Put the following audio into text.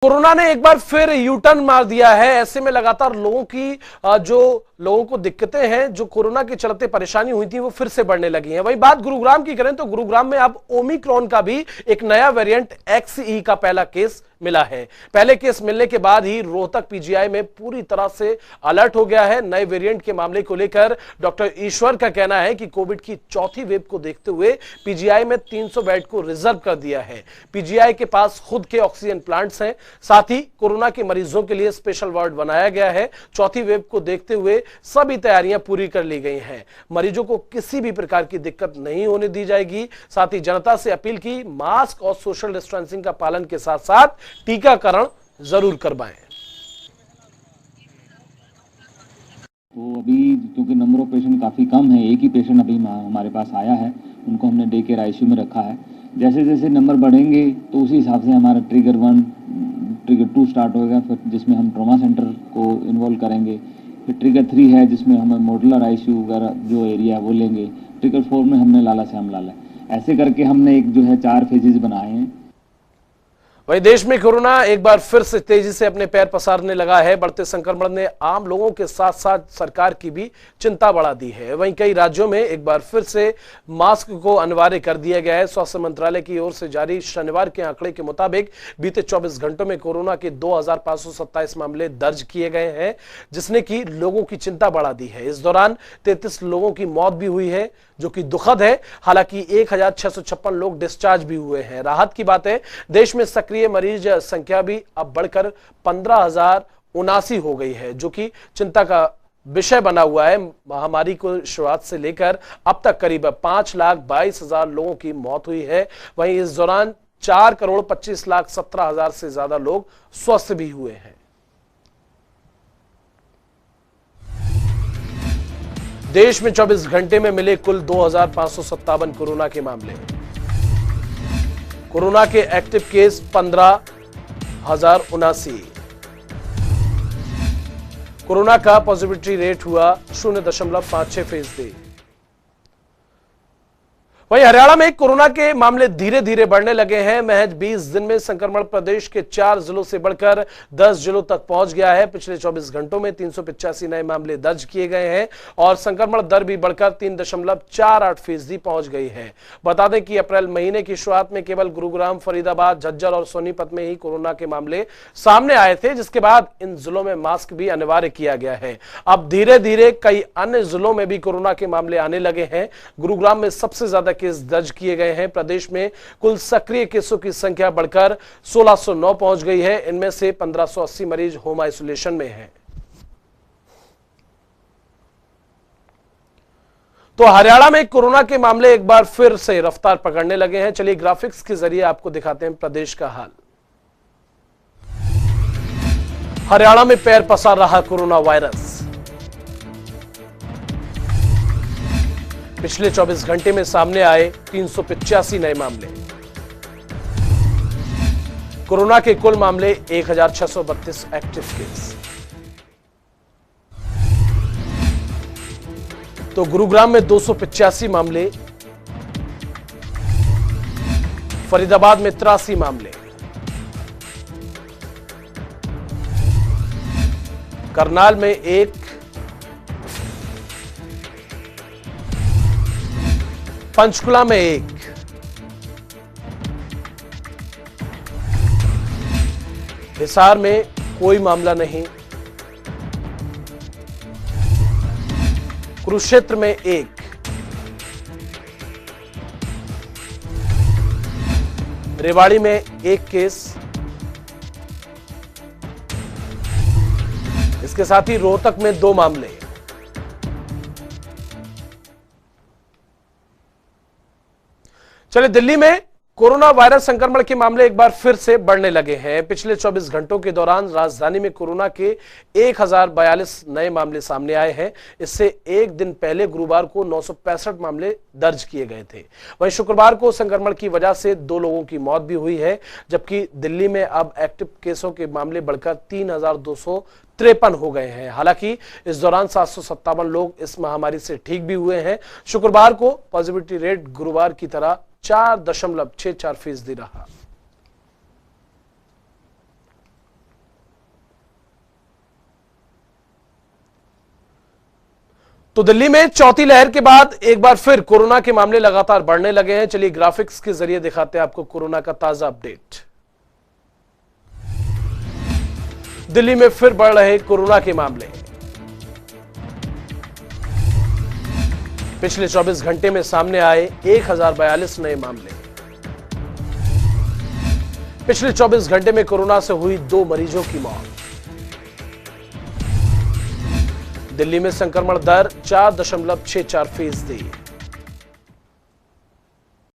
Corona ने एक बार फिर यू टर्न मार दिया है। ऐसे में लगातार लोगों को दिक्कतें हैं, जो कोरोना के चलते परेशानी हुई थी, वो फिर से बढ़ने लगी हैं। वही बात गुरुग्राम की करें तो गुरुग्राम में अब ओमिक्रॉन का भी एक नया वेरिएंट XE का पहला केस मिला है। पहले केस मिलने के बाद ही रोहतक पीजीआई में पूरी तरह से अलर्ट हो गया है। नए वेरिएंट के मामले को लेकर डॉक्टर ईश्वर का कहना है कि कोविड की चौथी वेव को देखते हुए पीजीआई में 300 बेड को रिजर्व कर दिया है। पीजीआई के पास खुद के ऑक्सीजन प्लांट्स हैं, साथ ही कोरोना के मरीजों के लिए स्पेशल वार्ड बनाया गया है। चौथी वेव को देखते हुए सभी तैयारियां पूरी कर ली गई हैं। मरीजों को किसी भी प्रकार की दिक्कत नहीं होने दी जाएगी। साथ ही जनता से अपील की, मास्क और सोशल डिस्टेंसिंग का पालन के साथ साथ टीकाकरण जरूर करवाएं। तो अभी क्योंकि नंबर ऑफ पेशेंट काफ़ी कम है, एक ही पेशेंट अभी हमारे पास आया है, उनको हमने डे केयर आईसीयू में रखा है। जैसे जैसे नंबर बढ़ेंगे तो उसी हिसाब से हमारा ट्रिगर 1 ट्रिगर 2 स्टार्ट होगा, फिर जिसमें हम ट्रॉमा सेंटर को इन्वॉल्व करेंगे। फिर ट्रिगर 3 है जिसमें हमें मॉडुलर आईसीयू वगैरह जो एरिया है वो लेंगे। ट्रिगर 4 में हमने लाला से हम लाला, ऐसे करके हमने एक जो है 4 फेजेज बनाए हैं। वहीं देश में कोरोना एक बार फिर से तेजी से अपने पैर पसारने लगा है। बढ़ते संक्रमण ने आम लोगों के साथ साथ सरकार की भी चिंता बढ़ा दी है। वहीं कई राज्यों में एक बार फिर से मास्क को अनिवार्य कर दिया गया है। स्वास्थ्य मंत्रालय की ओर से जारी शनिवार के आंकड़े के मुताबिक बीते 24 घंटों में कोरोना के 2527 मामले दर्ज किए गए हैं, जिसने की लोगों की चिंता बढ़ा दी है। इस दौरान 33 लोगों की मौत भी हुई है, जो कि दुखद है। हालांकि 1656 लोग डिस्चार्ज भी हुए हैं। राहत की बात है, देश में सक्रिय मरीज संख्या भी अब बढ़कर 15,079 हो गई है, जो कि चिंता का विषय बना हुआ है। महामारी को शुरुआत से लेकर अब तक करीब 5,22,000 लोगों की मौत हुई है। वहीं इस दौरान 4,25,17,000 से ज्यादा लोग स्वस्थ भी हुए हैं। देश में 24 घंटे में मिले कुल 2,557 कोरोना के मामले। कोरोना के एक्टिव केस 15,079। कोरोना का पॉजिटिविटी रेट हुआ 0.56%। वहीं हरियाणा में कोरोना के मामले धीरे धीरे बढ़ने लगे हैं। महज 20 दिन में संक्रमण प्रदेश के 4 जिलों से बढ़कर 10 जिलों तक पहुंच गया है। पिछले 24 घंटों में 385 नए मामले दर्ज किए गए हैं और संक्रमण दर भी बढ़कर 3.48% पहुंच गई है। बता दें कि अप्रैल महीने की शुरुआत में केवल गुरुग्राम, फरीदाबाद, झज्जर और सोनीपत में ही कोरोना के मामले सामने आए थे, जिसके बाद इन जिलों में मास्क भी अनिवार्य किया गया है। अब धीरे धीरे कई अन्य जिलों में भी कोरोना के मामले आने लगे हैं। गुरुग्राम में सबसे ज्यादा केस दर्ज किए गए हैं। प्रदेश में कुल सक्रिय केसों की संख्या बढ़कर 1609 पहुंच गई है। इनमें से 1580 मरीज होम आइसोलेशन में हैं। तो हरियाणा में कोरोना के मामले एक बार फिर से रफ्तार पकड़ने लगे हैं। चलिए ग्राफिक्स के जरिए आपको दिखाते हैं प्रदेश का हाल। हरियाणा में पैर पसार रहा कोरोना वायरस। पिछले 24 घंटे में सामने आए 385 नए मामले। कोरोना के कुल मामले 1,632 एक्टिव केस। तो गुरुग्राम में 285 मामले, फरीदाबाद में 83 मामले, करनाल में 1, पंचकुला में 1, हिसार में कोई मामला नहीं, कुरुक्षेत्र में 1, रेवाड़ी में 1 केस, इसके साथ ही रोहतक में 2 मामले। चलिए दिल्ली में कोरोना वायरस संक्रमण के मामले एक बार फिर से बढ़ने लगे हैं। पिछले 24 घंटों के दौरान राजधानी में कोरोना के 1,042 नए मामले सामने आए हैं। इससे एक दिन पहले गुरुवार को 965 मामले दर्ज किए गए थे। वहीं शुक्रवार को संक्रमण की वजह से 2 लोगों की मौत भी हुई है, जबकि दिल्ली में अब एक्टिव केसों के मामले बढ़कर 3,253 हो गए हैं। हालांकि इस दौरान 757 लोग इस महामारी से ठीक भी हुए हैं। शुक्रवार को पॉजिटिविटी रेट गुरुवार की तरह 4.64% रहा। तो दिल्ली में चौथी लहर के बाद एक बार फिर कोरोना के मामले लगातार बढ़ने लगे हैं। चलिए ग्राफिक्स के जरिए दिखाते हैं आपको कोरोना का ताजा अपडेट। दिल्ली में फिर बढ़ रहे कोरोना के मामले। पिछले 24 घंटे में सामने आए 1042 नए मामले। पिछले 24 घंटे में कोरोना से हुई 2 मरीजों की मौत। दिल्ली में संक्रमण दर 4.64%।